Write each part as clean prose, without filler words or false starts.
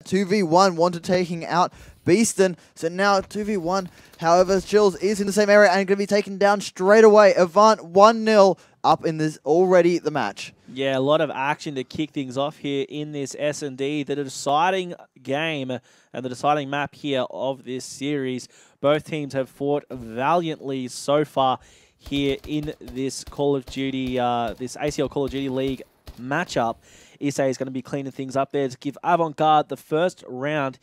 2v1, wanted taking out Beaston. So now 2v1, however, Chills is in the same area and going to be taken down straight away. Avant 1-0 up in this already the match. Yeah, a lot of action to kick things off here in this S&D. The deciding game and the deciding map here of this series. Both teams have fought valiantly so far here in this Call of Duty, this ACL Call of Duty League matchup. ESA is going to be cleaning things up there to give AVANT-GARDE the first round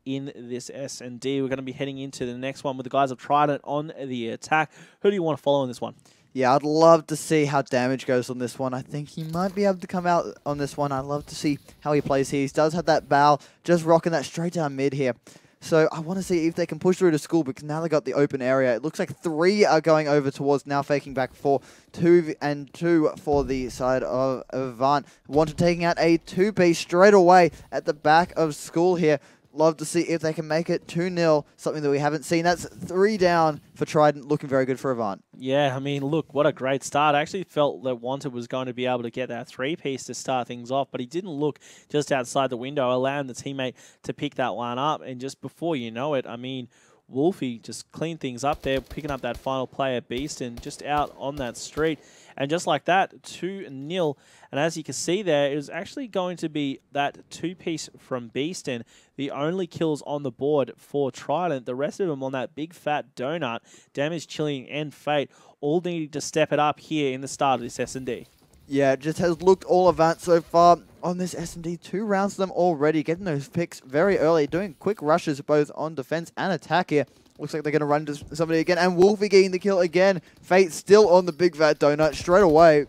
in this S&D. We're going to be heading into the next one with the guys of TRIDENT on the attack. Who do you want to follow in this one? Yeah, I'd love to see how damage goes on this one. I think he might be able to come out on this one. I'd love to see how he plays here. He does have that bow, just rocking that straight down mid here. So I want to see if they can push through to school because now they got the open area. It looks like 3 are going over towards now faking back 4. 2 and 2 for the side of Avant. Wanted taking out a 2-piece straight away at the back of school here. Love to see if they can make it 2-0, something that we haven't seen. That's 3 down for Trident, looking very good for Avant. Yeah, I mean, look, what a great start. I actually felt that Wanted was going to be able to get that 3-piece to start things off, but he didn't look just outside the window, allowing the teammate to pick that one up. And just before you know it, I mean, Wolfie just cleaned things up there, picking up that final player, Beaston, just out on that street. And just like that, 2-0. And as you can see there, it was actually going to be that 2-piece from Beaston, the only kills on the board for Trident. The rest of them on that big fat donut, Damage, Chilling, and Fate, all needing to step it up here in the start of this S&D. Yeah, it just has looked all Avant so far on this S&D. 2 rounds of them already, getting those picks very early, doing quick rushes both on defense and attack here. Looks like they're going to run into somebody again. And Wolfie getting the kill again. Fate still on the big fat donut straight away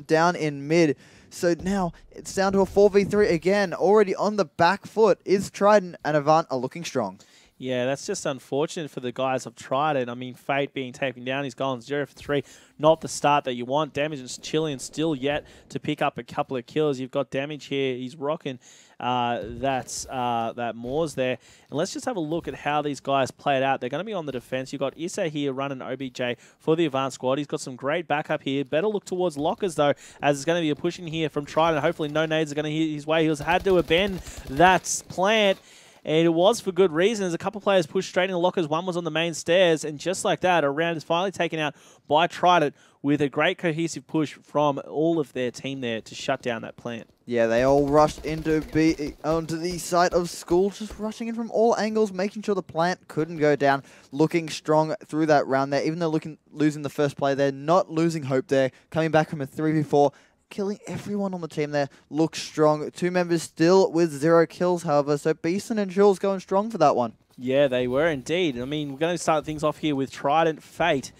down in mid. So now it's down to a 4v3 again. Already on the back foot is Trident, and Avant are looking strong. Yeah, that's just unfortunate for the guys of Trident. I mean, Fate being taken down, he's gone 0 for 3. Not the start that you want. Damage is chilling, still yet to pick up a couple of kills. You've got Damage here. He's rocking that Moors there. And let's just have a look at how these guys play it out. They're going to be on the defense. You've got Issa here running OBJ for the Avant squad. He's got some great backup here. Better look towards lockers, though, as it's going to be a pushing here from Trident. Hopefully no nades are going to hit his way. He was had to abandon that plant. And it was for good reason. There's a couple players pushed straight into lockers. One was on the main stairs. And just like that, a round is finally taken out by Trident with a great cohesive push from all of their team there to shut down that plant. Yeah, they all rushed onto the site of school, just rushing in from all angles, making sure the plant couldn't go down. Looking strong through that round there. Even though losing the first play there, not losing hope there. Coming back from a 3v4. Killing everyone on the team there. Looks strong. 2 members still with 0 kills, however. So Beaston and Jules going strong for that one. Yeah, they were indeed. I mean, we're going to start things off here with Trident Fate.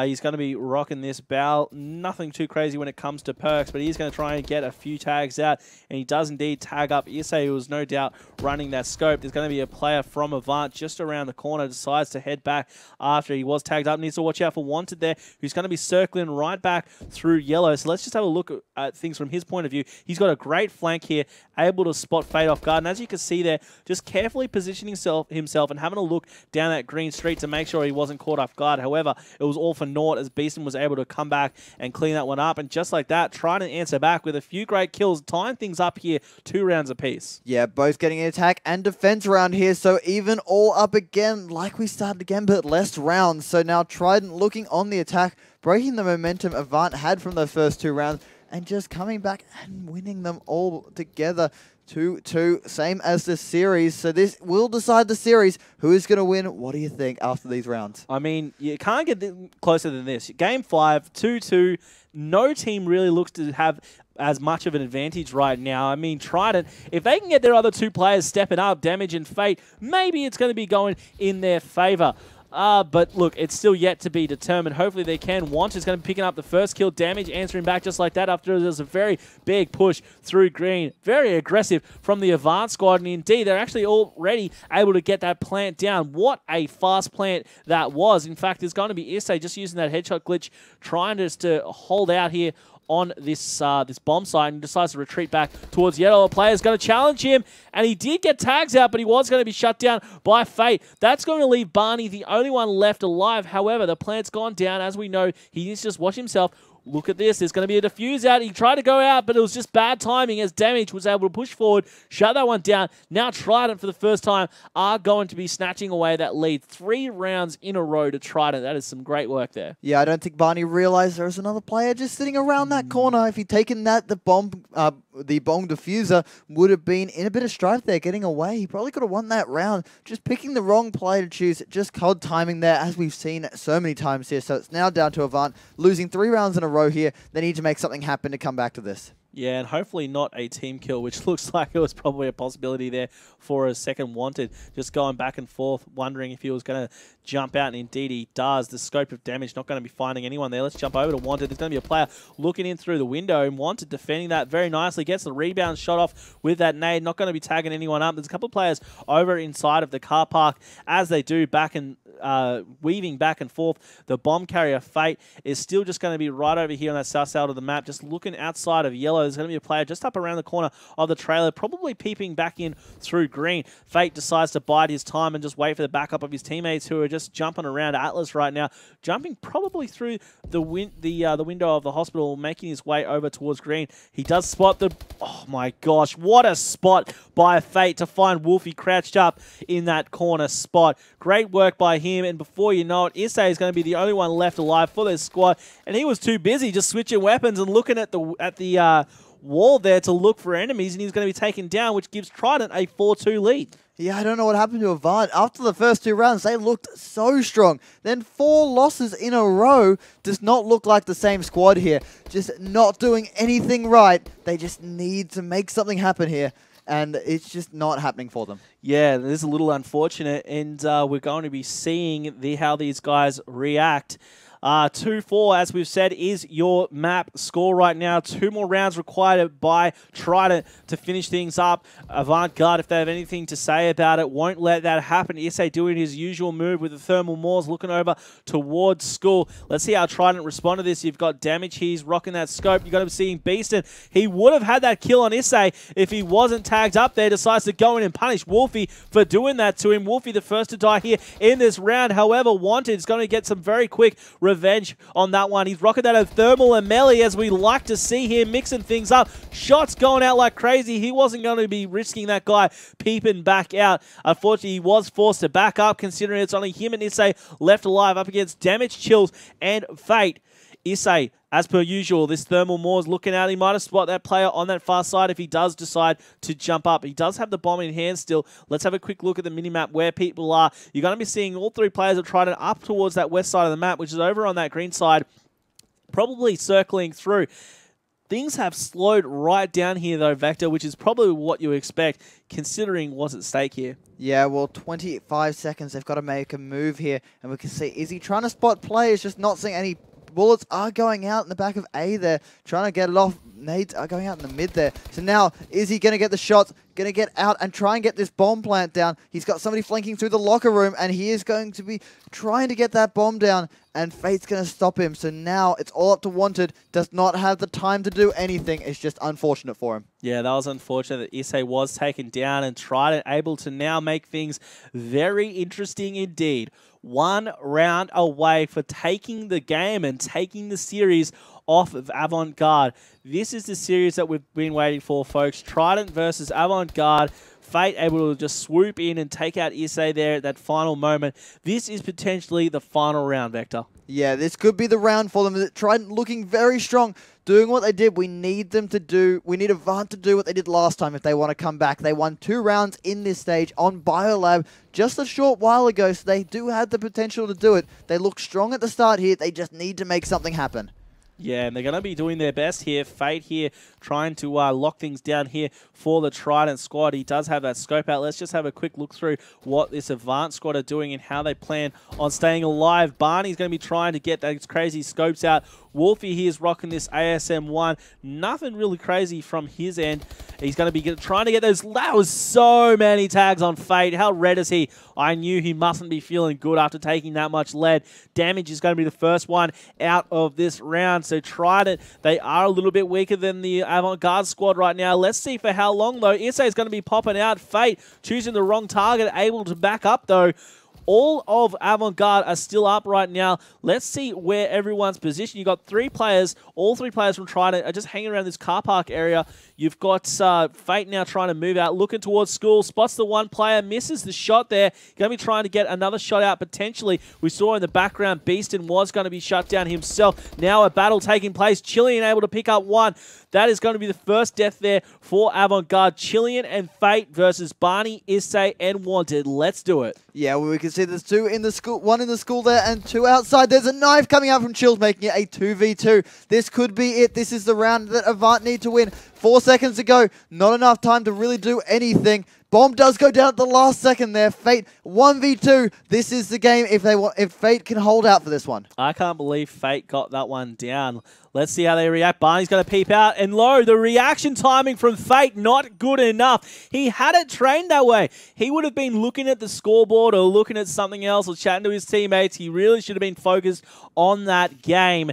He's going to be rocking this bow. Nothing too crazy when it comes to perks, but he's going to try and get a few tags out, and he does indeed tag up Issa, who was no doubt running that scope. There's going to be a player from Avant just around the corner, decides to head back after he was tagged up. Needs to watch out for Wanted there, who's going to be circling right back through yellow. So let's just have a look at things from his point of view. He's got a great flank here, able to spot Fate off guard, and as you can see there, just carefully positioning himself and having a look down that green street to make sure he wasn't caught off guard. However, it was all for naught as Beaston was able to come back and clean that one up. And just like that, trying to answer back with a few great kills, tying things up here, 2 rounds apiece. Yeah, both getting an attack and defense around here. So even all up again, like we started again, but less rounds. So now Trident looking on the attack, breaking the momentum Avant had from the first 2 rounds, and just coming back and winning them all together. 2-2, same as the series. So this will decide the series. Who is going to win? What do you think after these rounds? I mean, you can't get closer than this. Game 5, 2-2. No team really looks to have as much of an advantage right now. I mean, Trident, if they can get their other 2 players stepping up, Damage and Fate, maybe it's going to be going in their favor. But look, it's still yet to be determined. Hopefully they can. Want is going to be picking up the first kill. Damage answering back just like that after there's a very big push through green. Very aggressive from the Avant squad. And indeed, they're actually already able to get that plant down. What a fast plant that was. In fact, it's going to be Issa just using that headshot glitch, trying just to hold out here on this this bomb site, and decides to retreat back towards yellow. A player's going to challenge him, and he did get tags out, but he was going to be shut down by Fate. That's going to leave Barney the only one left alive. However, the plant's gone down. As we know, he needs to just watch himself. Look at this. There's going to be a defuse out. He tried to go out, but it was just bad timing as Damage was able to push forward, shut that one down. Now Trident, for the first time, are going to be snatching away that lead. 3 rounds in a row to Trident. That is some great work there. Yeah, I don't think Barney realized there was another player just sitting around that corner. If he'd taken that, the bomb diffuser would have been in a bit of strife there, getting away. He probably could have won that round. Just picking the wrong play to choose. Just CoD timing there, as we've seen so many times here. So it's now down to Avant, losing 3 rounds in a row here. They need to make something happen to come back to this. Yeah, and hopefully not a team kill, which looks like it was probably a possibility there for a second Wanted. Just going back and forth, wondering if he was going to jump out, and indeed he does. The scope of damage not going to be finding anyone there. Let's jump over to Wanted. There's going to be a player looking in through the window, and Wanted defending that very nicely. Gets the rebound shot off with that nade. Not going to be tagging anyone up. There's a couple of players over inside of the car park as they do back and weaving back and forth. The bomb carrier Fate is still just going to be right over here on that south side of the map, just looking outside of yellow. There's going to be a player just up around the corner of the trailer, probably peeping back in through green. Fate decides to bide his time and just wait for the backup of his teammates, who are just jumping around Atlas right now, jumping probably through the window of the hospital, making his way over towards green. He does spot the... Oh my gosh, what a spot by Fate to find Wolfie crouched up in that corner spot. Great work by him, and before you know it, Issei is going to be the only one left alive for their squad, and he was too busy just switching weapons and looking at the wall there to look for enemies, and he's going to be taken down, which gives Trident a 4-2 lead. Yeah, I don't know what happened to Avant. After the first 2 rounds, they looked so strong. Then 4 losses in a row does not look like the same squad here. Just not doing anything right. They just need to make something happen here, and it's just not happening for them. Yeah, it is a little unfortunate, and we're going to be seeing how these guys react. 2-4, as we've said, is your map score right now. 2 more rounds required by Trident to finish things up. AVANT-GARDE, if they have anything to say about it, won't let that happen. Issei doing his usual move with the thermal Moors, looking over towards School. Let's see how Trident respond to this. You've got Damage. He's rocking that scope. You've got him seeing Beaston. He would have had that kill on Issei if he wasn't tagged up there. Decides to go in and punish Wolfie for doing that to him. Wolfie, the first to die here in this round. However, Wanted is going to get some very quick revenge on that one. He's rocking that at thermal and melee, as we like to see him mixing things up. Shots going out like crazy. He wasn't going to be risking that guy peeping back out. Unfortunately, he was forced to back up, considering it's only him and Issei left alive up against Damage, Chills, and Fate. Issei, as per usual, this thermal Moors looking out. He might have spotted that player on that far side if he does decide to jump up. He does have the bomb in hand still. Let's have a quick look at the minimap where people are. You're going to be seeing all 3 players are trying to up towards that west side of the map, which is over on that green side, probably circling through. Things have slowed right down here, though, Vector, which is probably what you expect, considering what's at stake here. Yeah, well, 25 seconds. They've got to make a move here, and we can see, is he trying to spot players, just not seeing any... Bullets are going out in the back of A there, trying to get it off. Nades are going out in the mid there. So now, is he going to get the shots? Going to get out and try and get this bomb plant down. He's got somebody flanking through the locker room, and he is going to be trying to get that bomb down, and Fate's going to stop him. So now it's all up to Wanted. Does not have the time to do anything. It's just unfortunate for him. Yeah, that was unfortunate that Issei was taken down, and Trident able to now make things very interesting indeed. 1 round away for taking the game and taking the series off of AVANT-GARDE. This is the series that we've been waiting for, folks. Trident versus AVANT-GARDE. Fate able to just swoop in and take out Issei there at that final moment. This is potentially the final round, Vector. Yeah, this could be the round for them. Trident looking very strong, doing what they did. We need them to do, we need Avant to do what they did last time if they want to come back. They won 2 rounds in this stage on Biolab just a short while ago, so they do have the potential to do it. They look strong at the start here. They just need to make something happen. Yeah, and they're going to be doing their best here. Fate here trying to lock things down here for the Trident squad. He does have that scope out. Let's just have a quick look through what this Avant squad are doing and how they plan on staying alive. Barney's going to be trying to get those crazy scopes out. Wolfie here is rocking this ASM-1. Nothing really crazy from his end. He's going to be trying to get those. That was so many tags on Fate. How red is he? I knew he mustn't be feeling good after taking that much lead. Damage is going to be the first one out of this round. So Trident, they are a little bit weaker than the AVANT-GARDE squad right now. Let's see for how long, though. Issei is going to be popping out. Fate choosing the wrong target, able to back up, though. All of AVANT-GARDE are still up right now. Let's see where everyone's positioned. You've got three players. All three players from TRIDENT are just hanging around this car park area. You've got Fate now trying to move out, looking towards School. Spots the one player, misses the shot there. Going to be trying to get another shot out potentially. We saw in the background Beaston was going to be shut down himself. Now a battle taking place. Chilean able to pick up one. That is going to be the first death there for AVANT-GARDE. Chilean and Fate versus Barney, Issei, and Wanted. Let's do it. Yeah, well, we can see there's two in the school, one in the school there and two outside. There's a knife coming out from Chills, making it a 2v2. This could be it. This is the round that Avant need to win. 4 seconds to go. Not enough time to really do anything. Bomb does go down at the last second there. Fate 1v2. This is the game if Fate can hold out for this one. I can't believe Fate got that one down. Let's see how they react. Barney's going to peep out. And low, the reaction timing from Fate, not good enough. He had it trained that way. He would have been looking at the scoreboard or looking at something else or chatting to his teammates. He really should have been focused on that game.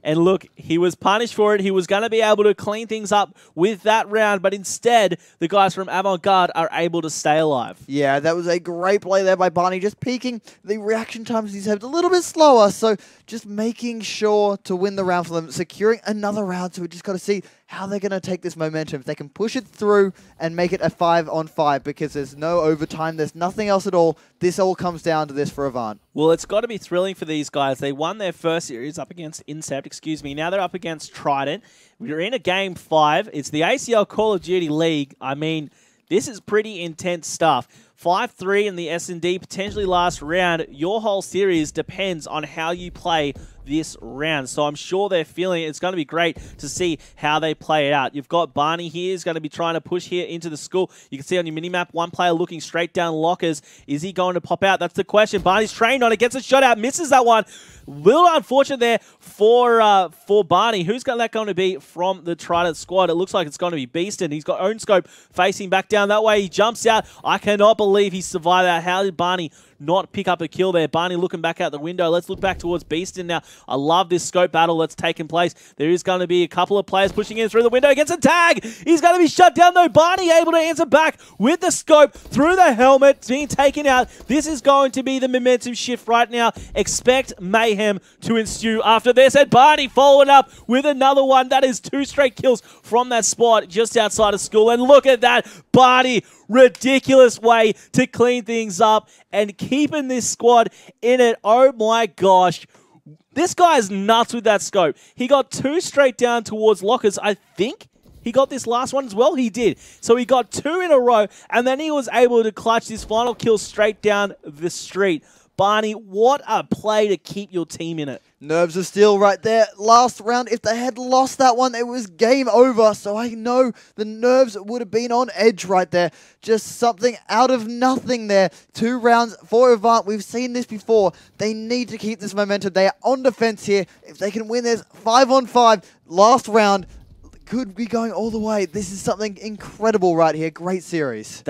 And look, he was punished for it. He was going to be able to clean things up with that round, but instead, the guys from AVANT-GARDE are able to stay alive. Yeah, that was a great play there by Barney, just peeking. The reaction times he's had a little bit slower, so just making sure to win the round for them, securing another round, so we just got to see how they're going to take this momentum. If they can push it through and make it a 5-on-5, because there's no overtime, there's nothing else at all. This all comes down to this for Avant. Well, it's got to be thrilling for these guys. They won their first series up against Incept, Now they're up against TRIDENT. We're in a game 5. It's the ACL Call of Duty League. I mean, this is pretty intense stuff. 5-3 in the S&D, potentially last round. Your whole series depends on how you play this round. So I'm sure they're feeling it. It's going to be great to see how they play it out. You've got Barney here. He's going to be trying to push here into the school. You can see on your minimap, one player looking straight down lockers. Is he going to pop out? That's the question. Barney's trained on it. Gets a shot out. Misses that one. Little unfortunate there for Barney. Who's that going to be from the TRIDENT squad? It looks like it's going to be Beaston. He's got own scope facing back down that way. He jumps out. I cannot believe he survived that. How did Barney not pick up a kill there? Barney looking back out the window. Let's look back towards Beaston now. I love this scope battle that's taken place. There is going to be a couple of players pushing in through the window. Gets a tag. He's going to be shut down though. Barney able to answer back with the scope through the helmet, being taken out. This is going to be the momentum shift right now. Expect mayhem to ensue after this. And Barney following up with another one. That is 2 straight kills from that spot just outside of school. And look at that. Barney, ridiculous way to clean things up and keeping this squad in it. Oh my gosh. This guy is nuts with that scope. He got 2 straight down towards lockers. I think he got this last one as well. He did. So he got 2 in a row, and then he was able to clutch this final kill straight down the street. Barney, what a play to keep your team in it. Nerves of steel right there. Last round, if they had lost that one, it was game over. So I know the nerves would have been on edge right there. Just something out of nothing there. 2 rounds for Avant. We've seen this before. They need to keep this momentum. They are on defense here. If they can win this 5-on-5, last round could be going all the way. This is something incredible right here. Great series.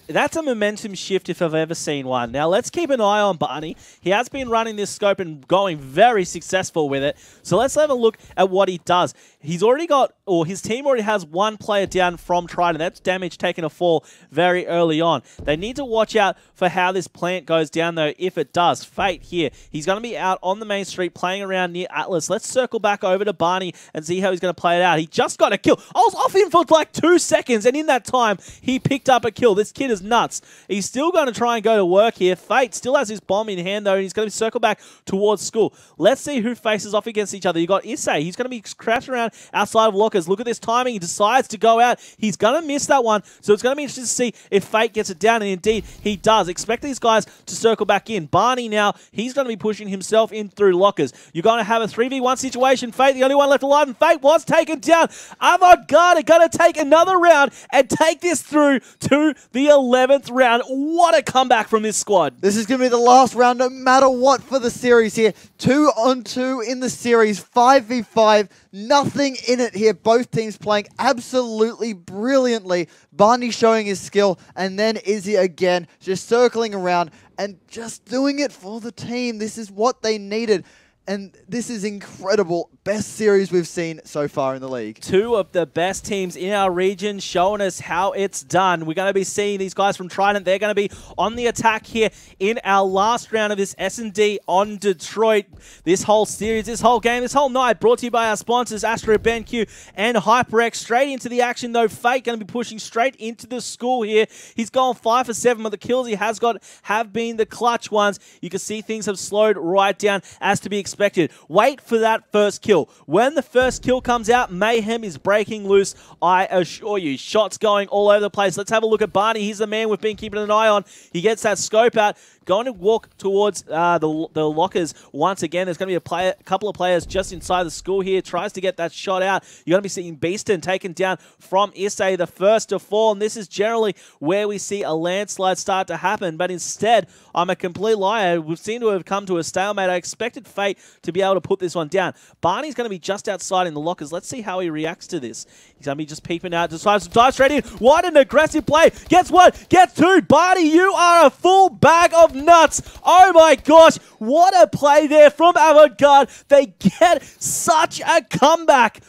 That's a momentum shift if I've ever seen one. Now, let's keep an eye on Barney. He has been running this scope and going very successful with it. So let's have a look at what he does. He's already got, or his team already has 1 player down from TRIDENT. That's damage taking a fall very early on. They need to watch out for how this plant goes down, though, if it does. Fate here. He's going to be out on the main street playing around near Atlas. Let's circle back over to Barney and see how he's going to play it out. He just got a kill. I was off him for like 2 seconds, and in that time, he picked up a kill. This kid is nuts. He's still going to try and go to work here. Fate still has his bomb in hand, though, and he's going to circle back towards school. Let's see who faces off against each other. You got Issei. He's going to be crouched around outside of lockers. Look at this timing. He decides to go out. He's going to miss that one, so it's going to be interesting to see if Fate gets it down, and indeed, he does. Expect these guys to circle back in. Barney now, he's going to be pushing himself in through lockers. You're going to have a 3v1 situation. Fate, the only one left alive, and Fate was taken down. AVANT-GARDE are going to take another round and take this through to the 11th round. What a comeback from this squad. This is going to be the last round no matter what for the series here. 2-on-2 in the series, 5v5, nothing in it here. Both teams playing absolutely brilliantly. Barney showing his skill, and then Izzy again just circling around and just doing it for the team. This is what they needed. And this is incredible. Best series we've seen so far in the league. Two of the best teams in our region showing us how it's done. We're going to be seeing these guys from Trident. They're going to be on the attack here in our last round of this S&D on Detroit. This whole series, this whole game, this whole night brought to you by our sponsors, Astro, BenQ, and HyperX. Straight into the action though. Fate going to be pushing straight into the school here. He's gone 5 for 7, but the kills he has got have been the clutch ones. You can see things have slowed right down as to be expected. Wait for that first kill. When the first kill comes out, mayhem is breaking loose, I assure you. Shots going all over the place. Let's have a look at Barney. He's the man we've been keeping an eye on. He gets that scope out. Going to walk towards the lockers once again. There's going to be a couple of players just inside the school here. Tries to get that shot out. You're going to be seeing Beaston taken down from Issei, the first to fall. And this is generally where we see a landslide start to happen. But instead, I'm a complete liar. We seem to have come to a stalemate. I expected Fate to be able to put this one down. Barney's going to be just outside in the lockers. Let's see how he reacts to this. He's going to be just peeping out. Decides to dive straight in. What an aggressive play. Gets one. Gets two. Barney, you are a full bag of nuts. Oh my gosh, what a play there from AVANT-GARDE. They get such a comeback.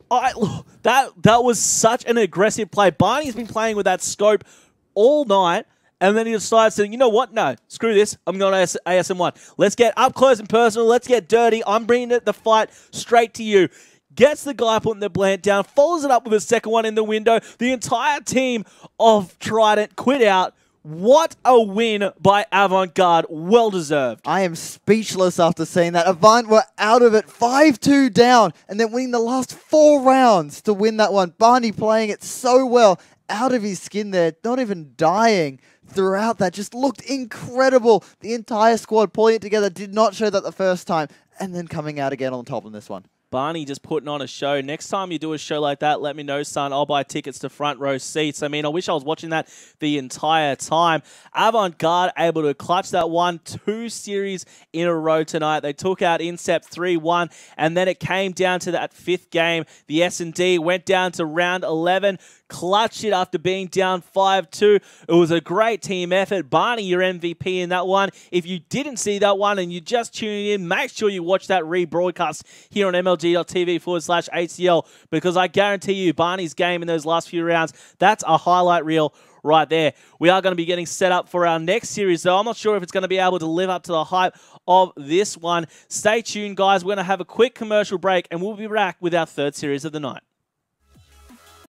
That was such an aggressive play. Barney's been playing with that scope all night, and then he decides to, you know what? No, screw this. I'm going to ASM1. Let's get up close and personal. Let's get dirty. I'm bringing the fight straight to you. Gets the guy putting the plant down, follows it up with a second one in the window. The entire team of Trident quit out. What a win by AVANT-GARDE. Well deserved. I am speechless after seeing that. Avant were out of it, 5-2 down, and then winning the last 4 rounds to win that one. Barney playing it so well, out of his skin there, not even dying throughout that. Just looked incredible. The entire squad pulling it together, did not show that the first time, and then coming out again on top in this one. Barney just putting on a show. Next time you do a show like that, let me know, son. I'll buy tickets to front row seats. I mean, I wish I was watching that the entire time. AVANT-GARDE able to clutch that 1-2 series in a row tonight. They took out Incept 3-1, and then it came down to that 5th game. The S&D went down to round 11. Clutched it after being down 5-2. It was a great team effort. Barney, your MVP in that one. If you didn't see that one and you just tuned in, make sure you watch that rebroadcast here on mlg.tv/ACL, because I guarantee you Barney's game in those last few rounds, that's a highlight reel right there. We are going to be getting set up for our next series, though. I'm not sure if it's going to be able to live up to the hype of this one. Stay tuned, guys. We're going to have a quick commercial break, and we'll be back with our 3rd series of the night.